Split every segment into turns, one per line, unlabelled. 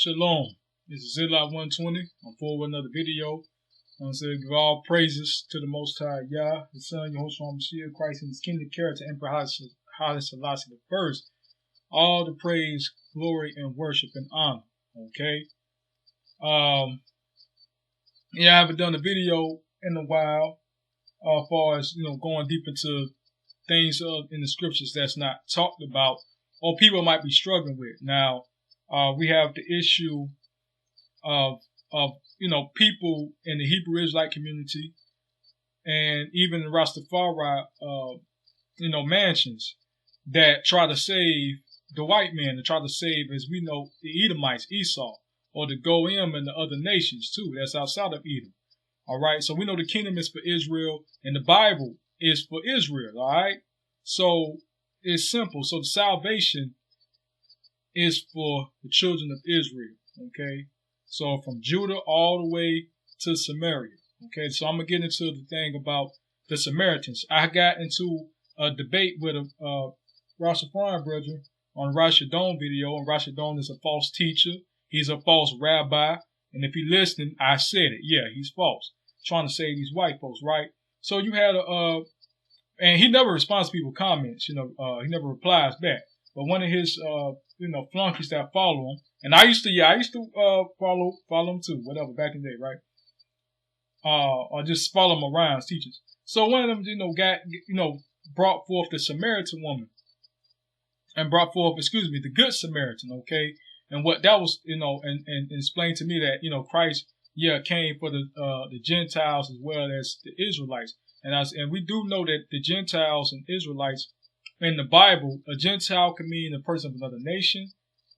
Shalom. This is Zilla 120. I'm forward with another video. I want to say give all praises to the Most High Yah, the Son, Yahushua Mashiach, Christ, and His kingdom character, Emperor Haile Selassie I. All the praise, glory, and worship and honor. Okay. Yeah, I haven't done a video in a while. As far as going deep into things in the scriptures that's not talked about, or people might be struggling with. Now, we have the issue of people in the Hebrew Israelite community and even the Rastafari mansions that try to save the white man, to try to save, as we know, the Edomites, Esau, or the Goim and the other nations too that's outside of Edom. All right, so we know the kingdom is for Israel and the Bible is for Israel. All right, so it's simple. So the salvation is for the children of Israel. Okay, so from Judah all the way to Samaria. Okay, so I'm gonna get into the thing about the Samaritans. I got into a debate with a Rastafarian brother on Rashidon video, and Rashidon is a false teacher. He's a false rabbi, and if you're listening, I said it. Yeah, he's false, trying to save these white folks, right? So you had and he never responds to people's comments. He never replies back. But one of his flunkies that follow him, and I used to follow him too, whatever, back in the day, right? Or just follow him around as teachers. So one of them, brought forth the Samaritan woman, and brought forth, the Good Samaritan, okay? And what that was, and explained to me that, Christ, came for the Gentiles as well as the Israelites. And we do know that the Gentiles and Israelites in the Bible, a Gentile can mean a person of another nation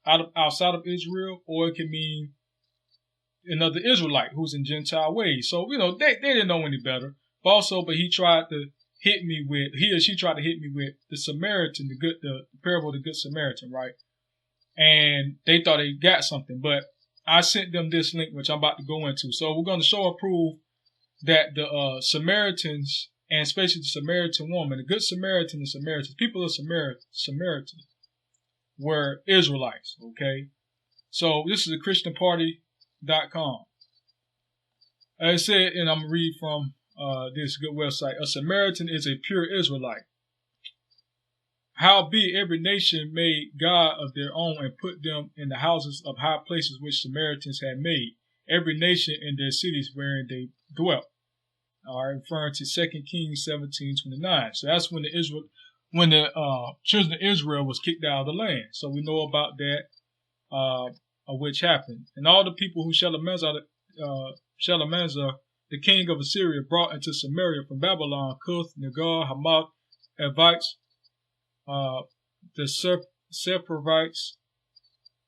outside of Israel, or it can mean another Israelite who's in Gentile ways. So, they didn't know any better. But he tried to hit me with, he or she tried to hit me with the Samaritan, the parable of the Good Samaritan, right? And they thought they got something, but I sent them this link, which I'm about to go into. So we're going to show and prove that the Samaritans, and especially the Samaritan woman, the Good Samaritan and Samaritans, people of Samaritans, were Israelites, okay? So this is a ChristianParty.com. As I said, and I'm going to read from this good website, a Samaritan is a pure Israelite. Howbeit every nation made God of their own and put them in the houses of high places which Samaritans had made, every nation in their cities wherein they dwelt. All right, referring to 2 Kings 17:29. So that's when the children of Israel was kicked out of the land. So we know about that, which happened. And all the people who Shalmaneser, the king of Assyria, brought into Samaria from Babylon, Cuth, Negar, Hamath, Evites, the Sepharvites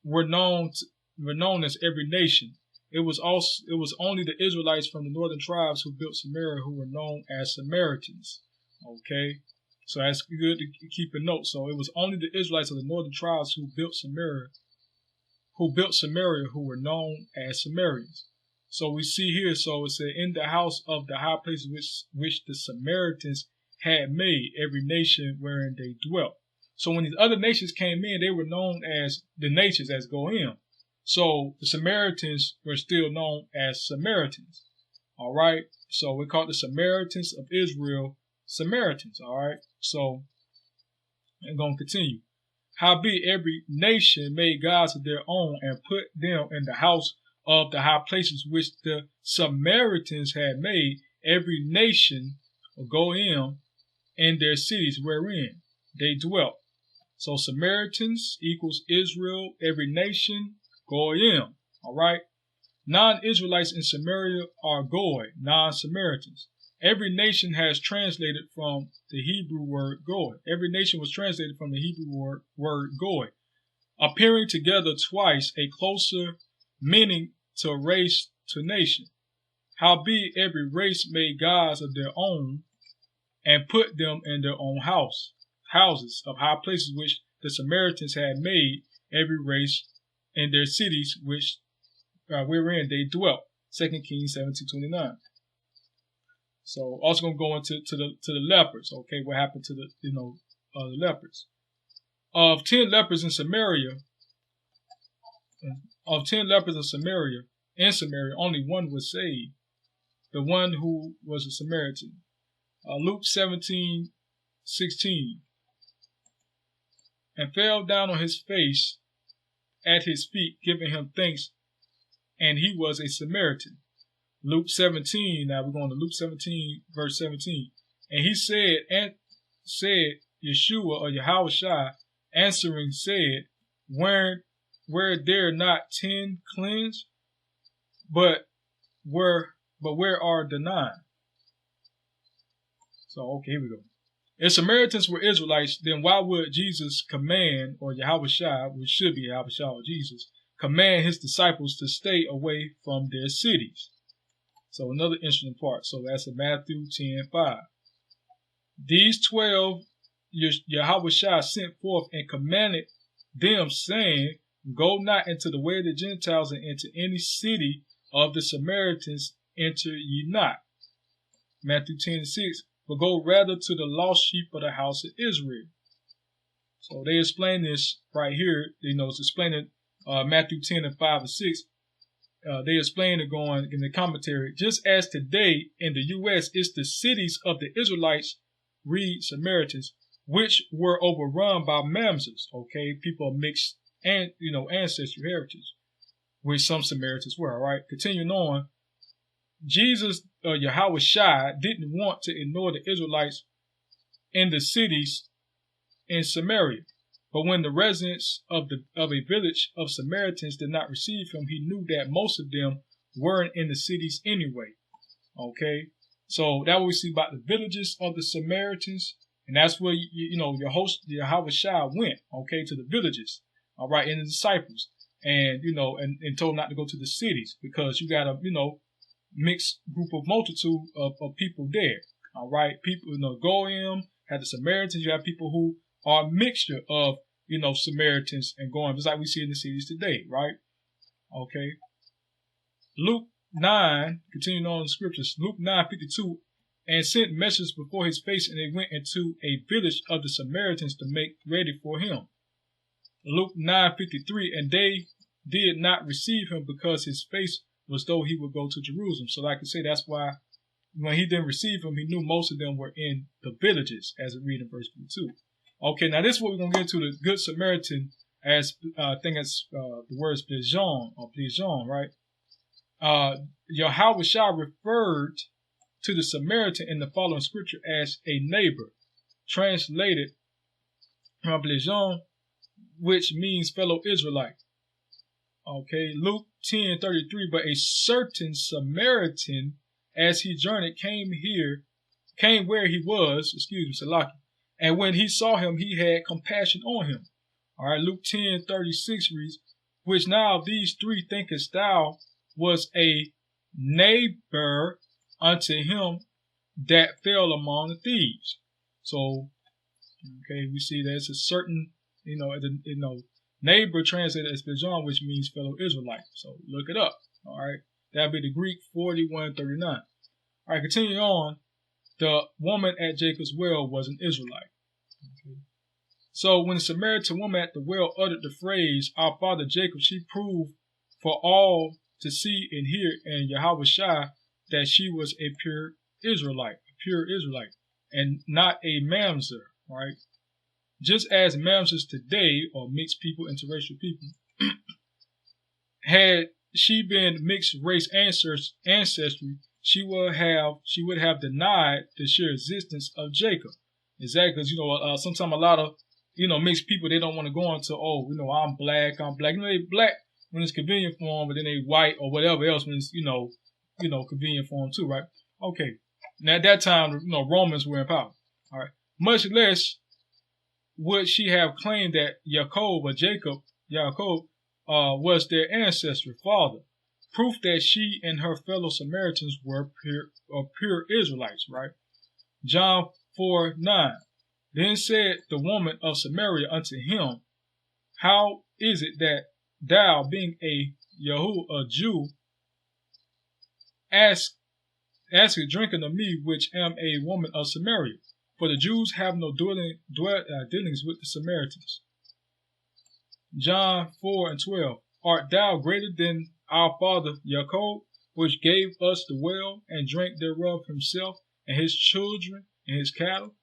were known as every nation. It was only the Israelites from the northern tribes who built Samaria who were known as Samaritans. Okay, so that's good to keep a note. So it was only the Israelites of the northern tribes who built Samaria who were known as Samaritans. So we see here, so it said, in the house of the high places which the Samaritans had made, every nation wherein they dwelt. So when these other nations came in, they were known as the nations, as Goim. So the Samaritans were still known as Samaritans. All right. So we call the Samaritans of Israel Samaritans. All right. So I'm going to continue. Howbeit every nation made gods of their own and put them in the house of the high places which the Samaritans had made, every nation of Goim in their cities wherein they dwelt. So Samaritans equals Israel, every nation, Goyim. All right. Non-Israelites in Samaria are Goy, non-Samaritans. Every nation has translated from the Hebrew word Goy. Every nation was translated from the Hebrew word Goy, appearing together twice, a closer meaning to race to nation. Howbeit every race made gods of their own and put them in their own houses of high places which the Samaritans had made, every race in their cities which wherein they dwelt. 2 Kings 17:29. So also going to go into the lepers. Okay, what happened to the lepers? Of 10 lepers in Samaria, of 10 lepers of Samaria, in Samaria, only one was saved, the one who was a Samaritan. Luke 17:16. And fell down on his face at his feet, giving him thanks, and he was a Samaritan. Luke 17, now we're going to Luke 17, verse 17. And he said, Yeshua or Yahushua answering said, were there not 10 cleansed? But where are the 9? So, okay, here we go. If Samaritans were Israelites, then why would Jesus command, or Yahushua, which should be Yahushua or Jesus, command his disciples to stay away from their cities? So another interesting part. So that's in Matthew 10:5. These 12 Yahushua sent forth and commanded them, saying, go not into the way of the Gentiles, and into any city of the Samaritans enter ye not. Matthew 10:6. But go rather to the lost sheep of the house of Israel. So they explain this right here. It's explaining Matthew 10:5-6. They explain it going in the commentary. Just as today in the U.S., it's the cities of the Israelites, read Samaritans, which were overrun by Mamzers, okay, people of mixed and ancestral heritage, which some Samaritans were. All right, continuing on. Jesus, Yahushua, didn't want to ignore the Israelites in the cities in Samaria. But when the residents of a village of Samaritans did not receive him, he knew that most of them weren't in the cities anyway. Okay, so that what we see about the villages of the Samaritans, and that's where your host Yahushua went. Okay, to the villages. All right, and the disciples, and and told not to go to the cities because you got a mixed group of multitude of people there. All right, people, Goyim, had the Samaritans. You have people who are a mixture of, Samaritans and Goyim, just like we see in the cities today, right? Okay. Luke 9, continuing on in the scriptures, Luke 9:52, and sent messengers before his face, and they went into a village of the Samaritans to make ready for him. Luke 9:53, and they did not receive him because his face was though he would go to Jerusalem. So like I say, that's why when he didn't receive him, he knew most of them were in the villages, as we read in verse 52. Okay, now this is what we're going to get to, the Good Samaritan, as I think it's the word is Plejon, or Plejon, right? Yahushua referred to the Samaritan in the following scripture as a neighbor, translated Plejon, which means fellow Israelite. Okay, Luke 10:33, but a certain Samaritan, as he journeyed, came where he was, Salaki, and when he saw him, he had compassion on him. All right, Luke 10:36 reads, which now of these three thinkest thou was a neighbor unto him that fell among the thieves? So, okay, we see there's a certain, neighbor translated as Plejon, which means fellow Israelite. So look it up. All right. That'd be the Greek 4139. All right, continuing on. The woman at Jacob's well was an Israelite. Okay. So when the Samaritan woman at the well uttered the phrase, our father Jacob, she proved for all to see and hear in Yahushua that she was a pure Israelite, and not a mamzer, right? Just as mamzers today, or mixed people, interracial people, had she been mixed race ancestry, she would have denied the sheer existence of Jacob. Exactly, because sometimes a lot of mixed people, they don't want to go into I'm black. They black when it's convenient for them, but then they white or whatever else when it's convenient for them too, right? Okay. Now at that time, Romans were in power. All right. Much less would she have claimed that Jacob was their ancestor, father. Proof that she and her fellow Samaritans were pure Israelites, right? John 4:9. Then said the woman of Samaria unto him, how is it that thou, being a Jew, ask a drinking of me, which am a woman of Samaria? For the Jews have no dealings with the Samaritans. John 4:12. art thou greater than our father Jacob, which gave us the well and drank thereof himself and his children and his cattle?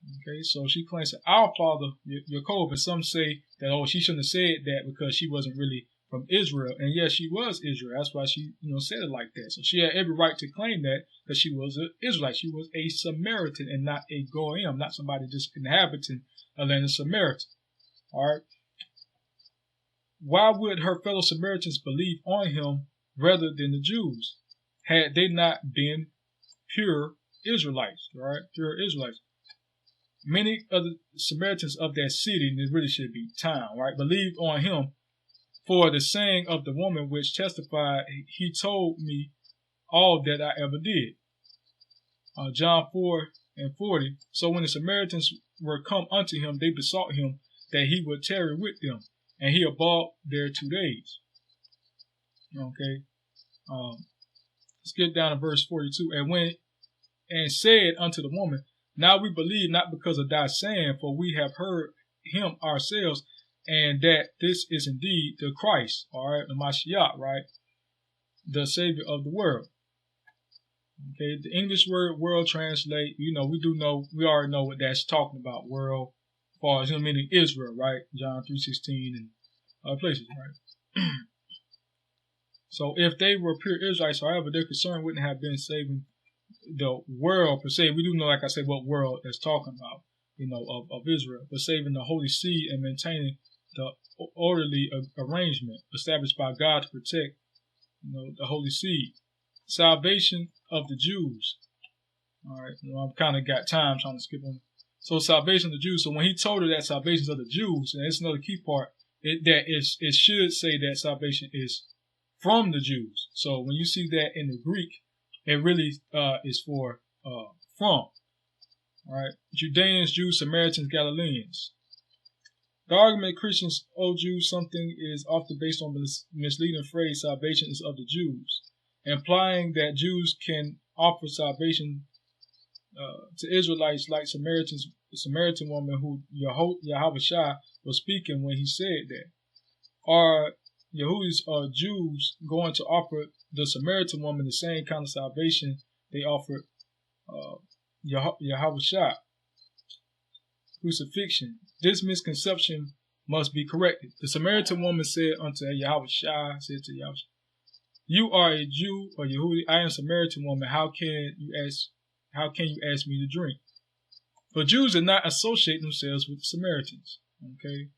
Okay, so she claims that our father Jacob, and some say that, oh, she shouldn't have said that because she wasn't really from Israel. And yes, she was Israel. That's why she, said it like that. So she had every right to claim that because she was an Israelite. She was a Samaritan and not a Goyim, not somebody just inhabiting a land of Samaritan. All right. Why would her fellow Samaritans believe on him rather than the Jews? Had they not been pure Israelites, right? Pure Israelites. Many of the Samaritans of that city, and it really should be town, right, believed on him for the saying of the woman which testified, he told me all that I ever did. John 4:40. So when the Samaritans were come unto him, they besought him that he would tarry with them, and he abode there 2 days. Okay. Let's get down to verse 42. And said unto the woman, now we believe not because of thy saying, for we have heard him ourselves, and that this is indeed the Christ, all right, the Mashiach, right, the Savior of the world. Okay, the English word world translate, we already know what that's talking about, world, as far as meaning Israel, right, John 3:16 and other places, right. So if they were pure Israelites, however, their concern wouldn't have been saving the world per se. We do know, like I said, what world that's talking about, of Israel, but saving the holy seed and maintaining the orderly arrangement established by God to protect, the holy seed. Salvation of the Jews. All right, I've kind of got time trying to skip on. So salvation of the Jews. So when he told her that salvation of the Jews, and it's another key part, it should say that salvation is from the Jews. So when you see that in the Greek, it really is for from. All right, Judeans, Jews, Samaritans, Galileans. The argument Christians owe Jews something is often based on the misleading phrase salvation is of the Jews, implying that Jews can offer salvation to Israelites like the Samaritan woman who Yahweh Shai was speaking when he said that. Are Yehudis or Jews going to offer the Samaritan woman the same kind of salvation they offered Yahweh Shai? Crucifixion. This misconception must be corrected. The Samaritan woman said unto Yahweh Shai, you are a Jew or Yehudi, I am a Samaritan woman. How can you ask me to drink? But Jews did not associate themselves with the Samaritans. Okay.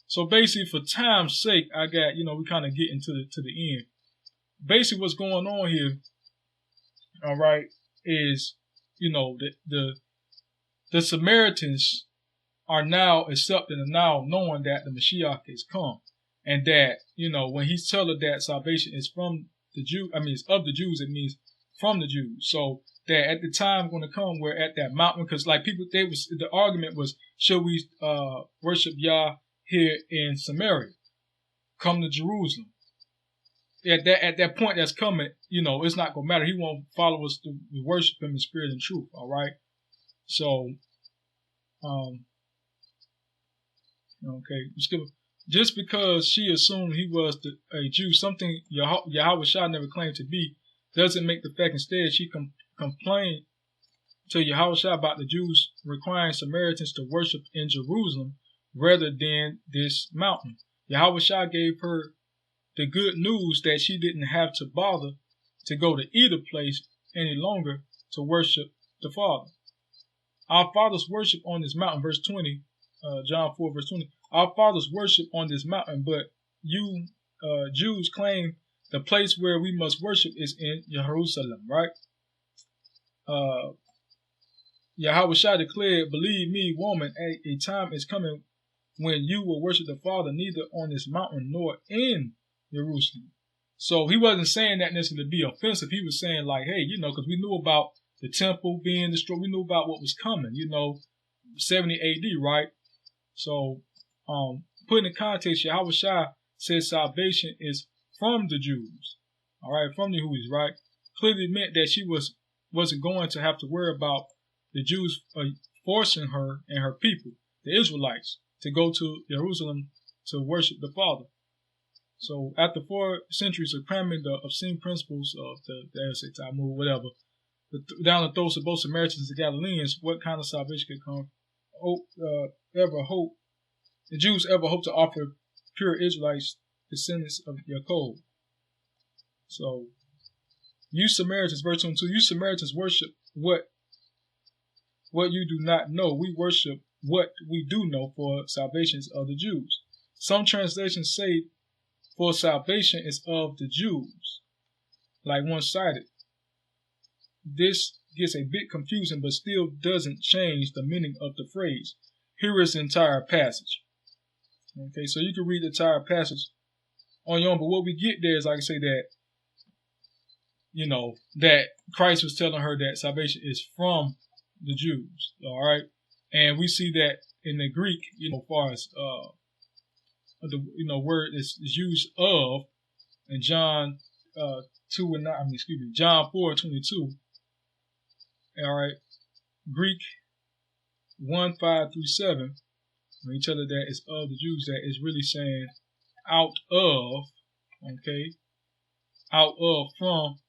So basically, for time's sake, I got, we kind of get into the end. Basically, what's going on here, all right, is, the Samaritans are now accepting and now knowing that the Mashiach has come. And that, when he's telling that salvation is from the Jew, it's of the Jews, it means from the Jews. So that at the time going to come, we're at that mountain, because like people, the argument was, should we worship Yah here in Samaria? Come to Jerusalem. At that point that's coming, it's not going to matter. He won't follow us to worship him in spirit and truth, all right? So, okay, just because she assumed he was a Jew, something Yahweh Shai never claimed to be, doesn't make the fact. Instead, she complained to Yahweh Shai about the Jews requiring Samaritans to worship in Jerusalem rather than this mountain. Yahweh Shai gave her the good news that she didn't have to bother to go to either place any longer to worship the Father. Our fathers worship on this mountain, verse 20, John 4, verse 20. Our fathers worship on this mountain, but you Jews claim the place where we must worship is in Jerusalem, right? Yahweh Shai declared, believe me, woman, a time is coming when you will worship the Father neither on this mountain nor in Jerusalem. So he wasn't saying that necessarily to be offensive. He was saying like, hey, because we knew about the temple being destroyed. We knew about what was coming, 70 AD, right? So, put in context, Yahweh Shai says salvation is from the Jews, all right, from the Yehudis, right? Clearly meant that she wasn't going to have to worry about the Jews forcing her and her people, the Israelites, to go to Jerusalem to worship the Father. So after 4 centuries of cramming the obscene principles of the Talmud, whatever, down the throats of both Samaritans and Galileans, what kind of salvation could come? The Jews ever hope to offer pure Israelites, descendants of Jacob? So, you Samaritans, verse 22, you Samaritans worship what you do not know. We worship what we do know, for salvation is of the Jews. Some translations say, for salvation is of the Jews, like one-sided. This gets a bit confusing, but still doesn't change the meaning of the phrase. Here is the entire passage. Okay, so you can read the entire passage on your own, but what we get there is, like I say, that, that Christ was telling her that salvation is from the Jews, all right? And we see that in the Greek, as far as the word is used of in John 2:9, John 4:22. All right, Greek 1:5-7. When you tell her that it's of the Jews, that is really saying out of, okay, out of, from,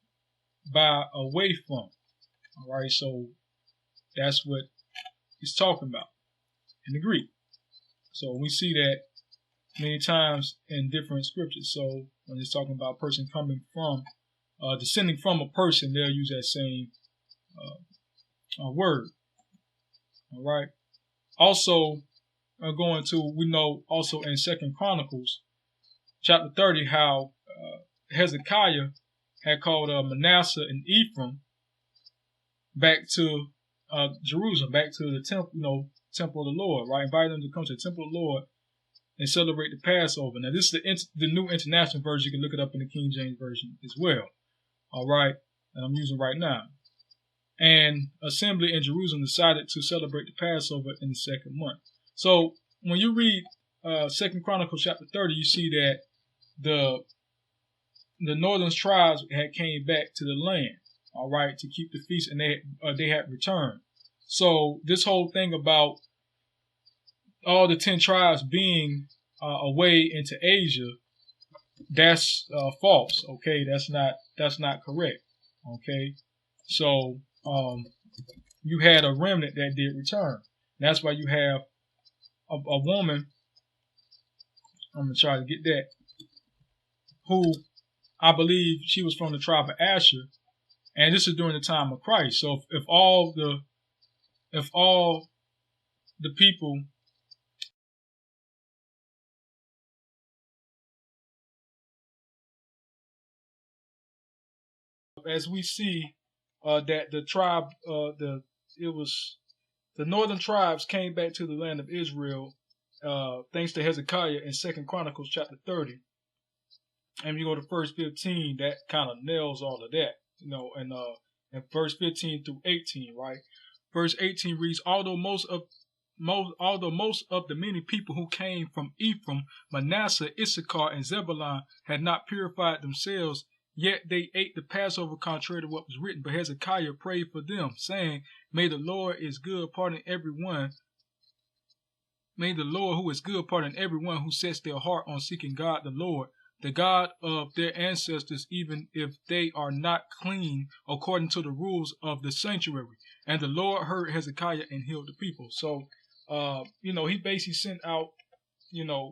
by, away from. All right, so that's what he's talking about in the Greek. So we see that many times in different scriptures. So when it's talking about a person coming from, descending from a person, they'll use that same word. All right. Also, we know also in 2 Chronicles chapter 30 how Hezekiah had called Manasseh and Ephraim back to Jerusalem, back to the temple, temple of the Lord, right? Invited them to come to the temple of the Lord and celebrate the Passover. Now, this is the New International Version. You can look it up in the King James Version as well. All right, and I'm using right now. And assembly in Jerusalem decided to celebrate the Passover in the 2nd month. So when you read 2 Chronicles chapter 30, you see that the northern tribes had came back to the land, all right, to keep the feast, and they had returned. So this whole thing about all the 10 tribes being away into Asia, that's false. Okay, that's not correct. Okay, so you had a remnant that did return. That's why you have a woman. I'm gonna try to get that. Who I believe she was from the tribe of Asher, and this is during the time of Christ. So if all the people as we see that the tribe the northern tribes came back to the land of Israel thanks to Hezekiah in 2 Chronicles chapter 30. And you go to verse 15, that kind of nails all of that, and verse 15 through 18, right? Verse 18 reads, although most of the many people who came from Ephraim, Manasseh, Issachar, and Zebulun had not purified themselves, yet they ate the Passover contrary to what was written. But Hezekiah prayed for them, saying, May the Lord who is good pardon everyone who sets their heart on seeking God the Lord, the God of their ancestors, even if they are not clean according to the rules of the sanctuary. And the Lord heard Hezekiah and healed the people. So, he basically sent out,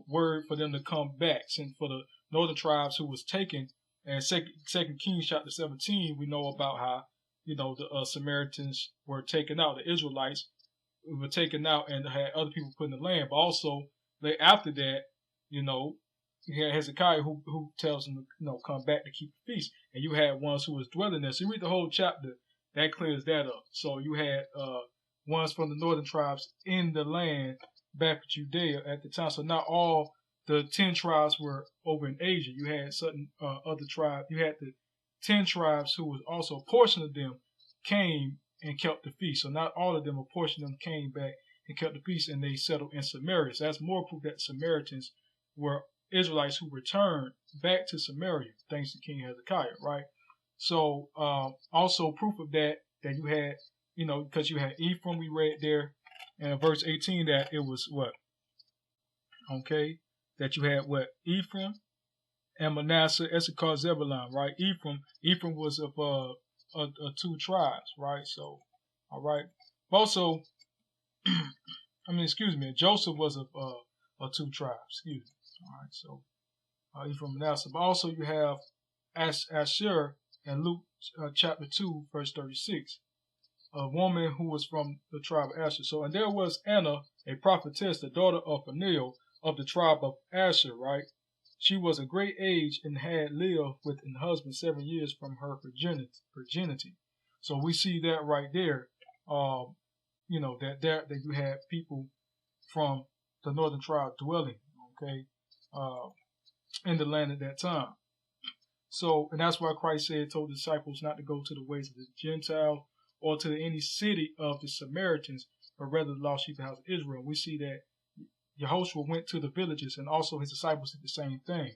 word for them to come back, sent for the northern tribes who was taken. And Second Kings chapter 17, we know about how, the Samaritans were taken out, the Israelites were taken out and had other people put in the land. But also, after that, you had Hezekiah who tells them to, come back to keep the feast. And you had ones who was dwelling there. So you read the whole chapter, that clears that up. So you had ones from the northern tribes in the land back in Judea at the time. So not all the 10 tribes were over in Asia. You had certain other tribes. You had the 10 tribes who was also a portion of them came and kept the feast. So not all of them, a portion of them came back and kept the feast, and they settled in Samaria. So that's more proof that Samaritans were Israelites who returned back to Samaria, thanks to King Hezekiah, right? So also proof of that you had, because you had Ephraim, we read there in verse 18 that it was what? Okay, that you had what? Ephraim and Manasseh, Issachar, Zebulun, right? Ephraim was of two tribes, right? So, all right. Also, excuse me, Joseph was of two tribes. Excuse me. All right. So, Ephraim, Manasseh. But also you have Asher in Luke chapter 2, verse 36. A woman who was from the tribe of Asher. So, and there was Anna, a prophetess, the daughter of Phanuel of the tribe of Asher, right? She was a great age and had lived with an husband 7 years from her virginity. So we see that right there. That you had people from the northern tribe dwelling, okay, in the land at that time. So, and that's why Christ told the disciples not to go to the ways of the Gentiles or to any city of the Samaritans, but rather the lost sheep of the house of Israel. We see that Yehoshua went to the villages, and also his disciples did the same thing.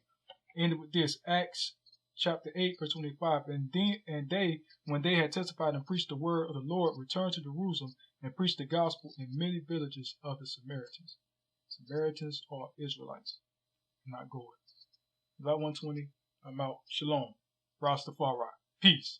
Ended with this, Acts chapter 8, verse 25. And they, when they had testified and preached the word of the Lord, returned to Jerusalem and preached the gospel in many villages of the Samaritans. Samaritans are Israelites, not Goyim. About 120, I'm out. Shalom. Rastafari. Peace.